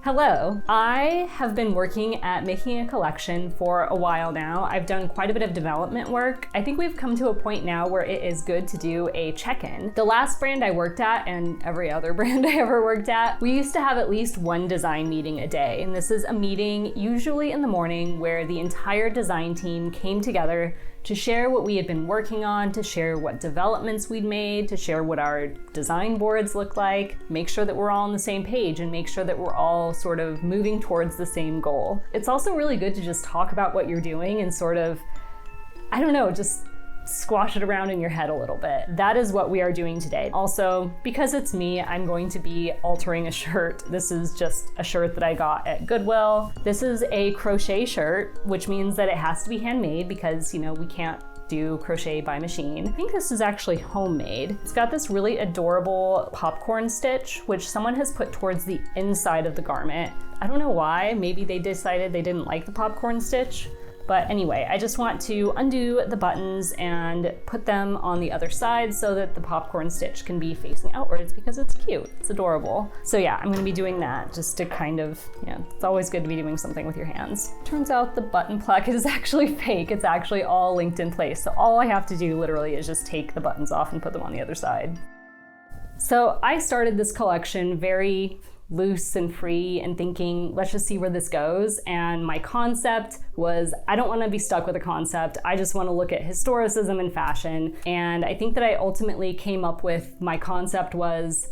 Hello. I have been working at making a collection for a while now. I've done quite a bit of development work. I think we've come to a point now where it is good to do a check-in. The last brand I worked at, and every other brand I ever worked at, we used to have at least one design meeting a day. And this is a meeting usually in the morning where the entire design team came together to share what we had been working on, to share what developments we'd made, to share what our design boards look like, make sure that we're all on the same page and make sure that we're all sort of moving towards the same goal. It's also really good to just talk about what you're doing and sort of, I don't know, just squash it around in your head a little bit. That is what we are doing today. Also, because it's me, I'm going to be altering a shirt. This is just a shirt that I got at Goodwill. This is a crochet shirt, which means that it has to be handmade because, we can't do crochet by machine. I think this is actually homemade. It's got this really adorable popcorn stitch, which someone has put towards the inside of the garment. I don't know why. Maybe they decided they didn't like the popcorn stitch. But anyway, I just want to undo the buttons and put them on the other side so that the popcorn stitch can be facing outwards because it's cute, it's adorable. So yeah, I'm gonna be doing that just to kind of, it's always good to be doing something with your hands. Turns out the button plaque is actually fake. It's actually all linked in place. So all I have to do literally is just take the buttons off and put them on the other side. So I started this collection very loose and free and thinking, let's just see where this goes. And my concept was, I don't want to be stuck with a concept. I just want to look at historicism and fashion. And I think that I ultimately came up with my concept was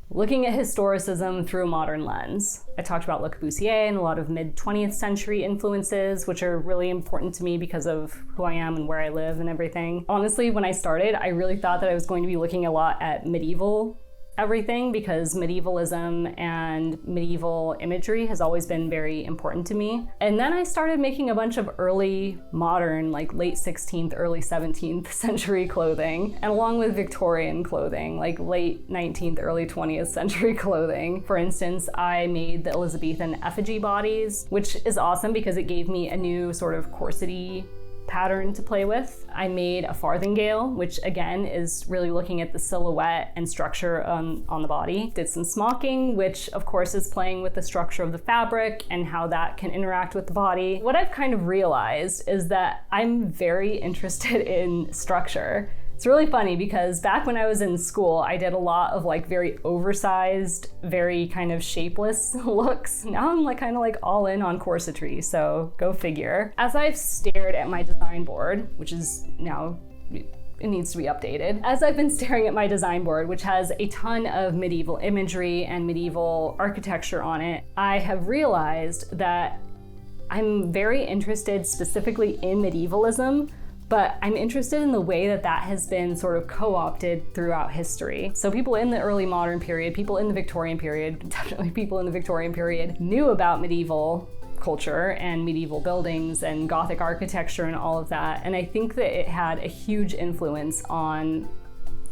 looking at historicism through a modern lens. I talked about Le Corbusier and a lot of mid-20th century influences, which are really important to me because of who I am and where I live and everything. Honestly, when I started, I really thought that I was going to be looking a lot at medieval everything because medievalism and medieval imagery has always been very important to me. And then I started making a bunch of early modern, like late 16th, early 17th century clothing, and along with Victorian clothing, like late 19th, early 20th century clothing. For instance, I made the Elizabethan effigy bodies, which is awesome because it gave me a new sort of corsety pattern to play with. I made a farthingale, which again is really looking at the silhouette and structure on the body. Did some smocking, which of course is playing with the structure of the fabric and how that can interact with the body. What I've kind of realized is that I'm very interested in structure. It's really funny because back when I was in school, I did a lot of like very oversized, very kind of shapeless looks. Now I'm like kind of like all in on corsetry, so go figure. As I've stared at my design board, which is now, it needs to be updated. As I've been staring at my design board, which has a ton of medieval imagery and medieval architecture on it, I have realized that I'm very interested specifically in medievalism, but I'm interested in the way that that has been sort of co-opted throughout history. So people in the early modern period, people in the Victorian period, definitely people in the Victorian period, knew about medieval culture and medieval buildings and Gothic architecture and all of that. And I think that it had a huge influence on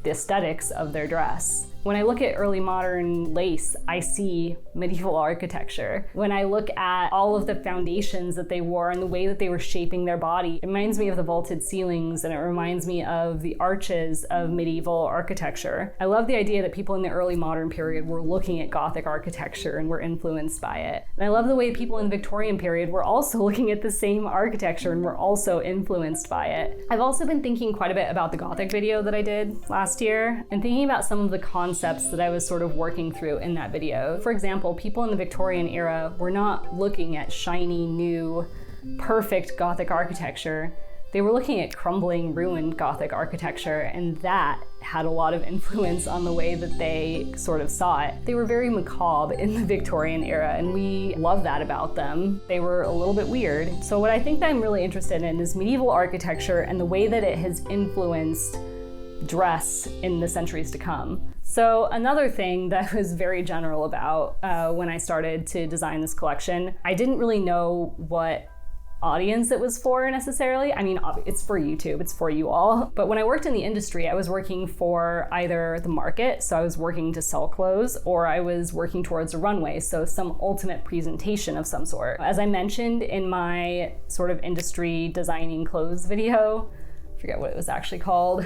the aesthetics of their dress. When I look at early modern lace, I see medieval architecture. When I look at all of the foundations that they wore and the way that they were shaping their body, it reminds me of the vaulted ceilings and it reminds me of the arches of medieval architecture. I love the idea that people in the early modern period were looking at Gothic architecture and were influenced by it. And I love the way people in the Victorian period were also looking at the same architecture and were also influenced by it. I've also been thinking quite a bit about the Gothic video that I did last year and thinking about some of the concepts that I was sort of working through in that video. For example, people in the Victorian era were not looking at shiny, new, perfect Gothic architecture. They were looking at crumbling, ruined Gothic architecture, and that had a lot of influence on the way that they sort of saw it. They were very macabre in the Victorian era, and we love that about them. They were a little bit weird. So what I think that I'm really interested in is medieval architecture and the way that it has influenced dress in the centuries to come. So another thing that I was very general about when I started to design this collection, I didn't really know what audience it was for necessarily. I mean, it's for YouTube, it's for you all. But when I worked in the industry, I was working for either the market, so I was working to sell clothes, or I was working towards a runway, so some ultimate presentation of some sort. As I mentioned in my sort of industry designing clothes video, I forget what it was actually called,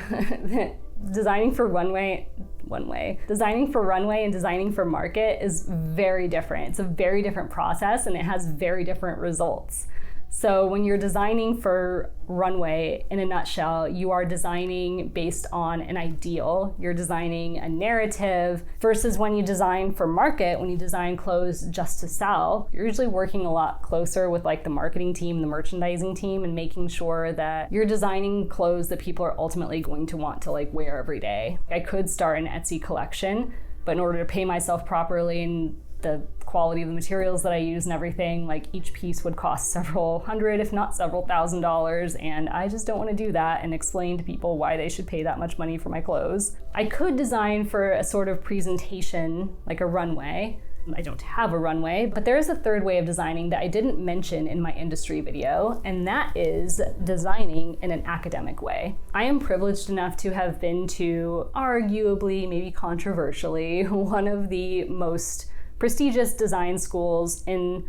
designing for runway and designing for market is very different. It's a very different process and it has very different results. So when you're designing for runway, in a nutshell, you are designing based on an ideal. You're designing a narrative versus when you design for market, when you design clothes just to sell, you're usually working a lot closer with like the marketing team, the merchandising team, and making sure that you're designing clothes that people are ultimately going to want to like wear every day. I could start an Etsy collection, but in order to pay myself properly and the quality of the materials that I use and everything, like each piece would cost several hundred, if not several $1,000s, and I just don't want to do that and explain to people why they should pay that much money for my clothes. I could design for a sort of presentation, like a runway. I don't have a runway, but there is a third way of designing that I didn't mention in my industry video, and that is designing in an academic way. I am privileged enough to have been to, arguably, maybe controversially, one of the most prestigious design schools in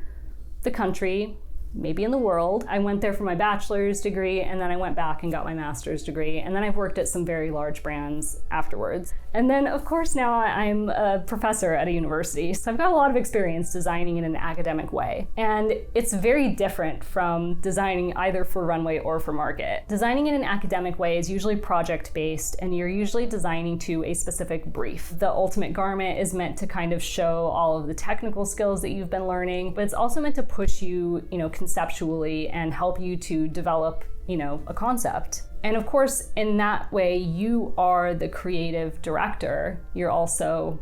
the country, maybe in the world. I went there for my bachelor's degree, and then I went back and got my master's degree, and then I've worked at some very large brands afterwards. And then, of course, now I'm a professor at a university, so I've got a lot of experience designing in an academic way. And it's very different from designing either for runway or for market. Designing in an academic way is usually project-based, and you're usually designing to a specific brief. The ultimate garment is meant to kind of show all of the technical skills that you've been learning, but it's also meant to push you, conceptually and help you to develop, a concept. And of course, in that way, you are the creative director. You're also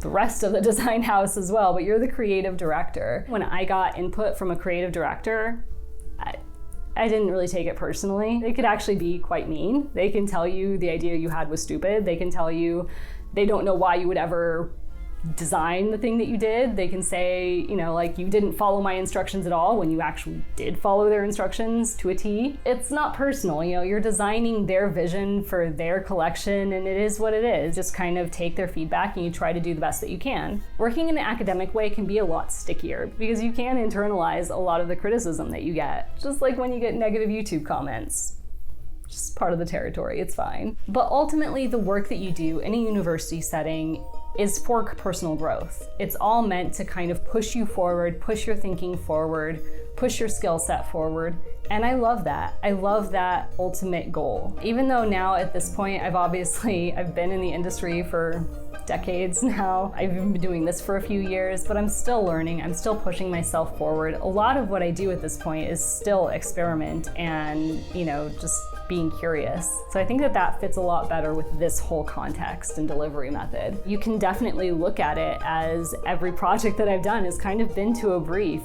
the rest of the design house as well, but you're the creative director. When I got input from a creative director, I didn't really take it personally. They could actually be quite mean. They can tell you the idea you had was stupid. They can tell you they don't know why you would ever design the thing that you did. They can say, like, you didn't follow my instructions at all when you actually did follow their instructions to a T. It's not personal, you're designing their vision for their collection, and it is what it is. Just kind of take their feedback and you try to do the best that you can. Working in an academic way can be a lot stickier because you can internalize a lot of the criticism that you get, just like when you get negative YouTube comments. Just part of the territory, it's fine. But ultimately, the work that you do in a university setting is for personal growth. It's all meant to kind of push you forward, push your thinking forward, push your skill set forward. And I love that. I love that ultimate goal. Even though now at this point, I've been in the industry for decades now. I've even been doing this for a few years, but I'm still learning. I'm still pushing myself forward. A lot of what I do at this point is still experiment and, just being curious. So I think that fits a lot better with this whole context and delivery method. You can definitely look at it as every project that I've done has kind of been to a brief.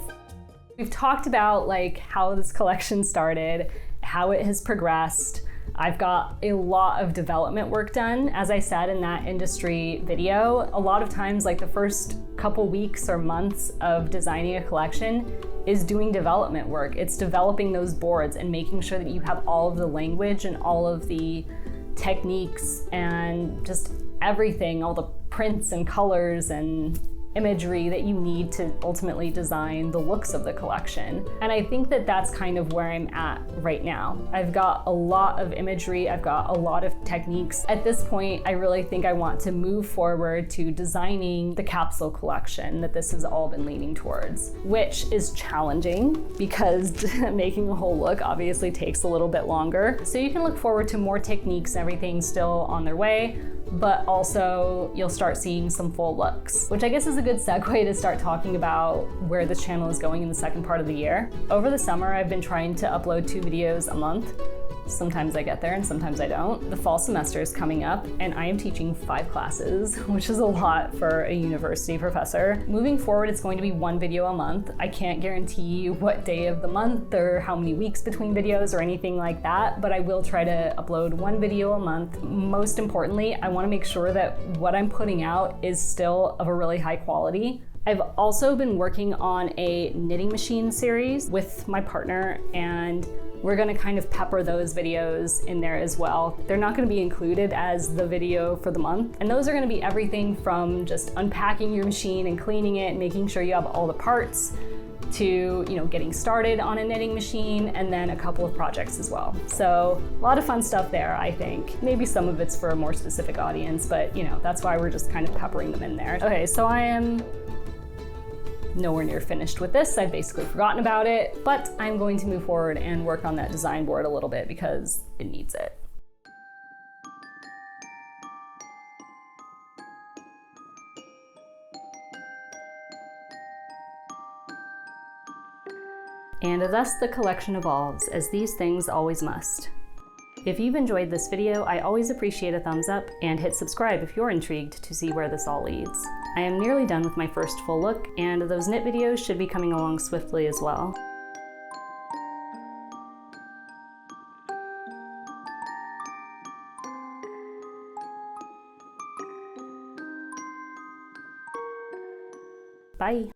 We've talked about like how this collection started, how it has progressed. I've got a lot of development work done. As I said in that industry video, a lot of times like the first couple weeks or months of designing a collection is doing development work. It's developing those boards and making sure that you have all of the language and all of the techniques and just everything, all the prints and colors and imagery that you need to ultimately design the looks of the collection. And I think that that's kind of where I'm at right now. I've got a lot of imagery, I've got a lot of techniques. At this point, I really think I want to move forward to designing the capsule collection that this has all been leaning towards, which is challenging because making a whole look obviously takes a little bit longer. So you can look forward to more techniques and everything still on their way, but also you'll start seeing some full looks, which I guess is a good segue to start talking about where this channel is going in the second part of the year. Over the summer, I've been trying to upload 2 videos a month. Sometimes I get there and sometimes I don't. The fall semester is coming up and I am teaching 5 classes, which is a lot for a university professor. Moving forward, it's going to be 1 video a month. I can't guarantee what day of the month or how many weeks between videos or anything like that, but I will try to upload 1 video a month. Most importantly, I want to make sure that what I'm putting out is still of a really high quality. I've also been working on a knitting machine series with my partner, and we're gonna kind of pepper those videos in there as well. They're not gonna be included as the video for the month. And those are gonna be everything from just unpacking your machine and cleaning it and making sure you have all the parts, to, you know, getting started on a knitting machine, and then a couple of projects as well. So a lot of fun stuff there, I think. Maybe some of it's for a more specific audience, but you know, that's why we're just kind of peppering them in there. Okay, so I am nowhere near finished with this. I've basically forgotten about it, but I'm going to move forward and work on that design board a little bit because it needs it. And thus the collection evolves, as these things always must. If you've enjoyed this video, I always appreciate a thumbs up, and hit subscribe if you're intrigued to see where this all leads. I am nearly done with my first full look, and those knit videos should be coming along swiftly as well. Bye!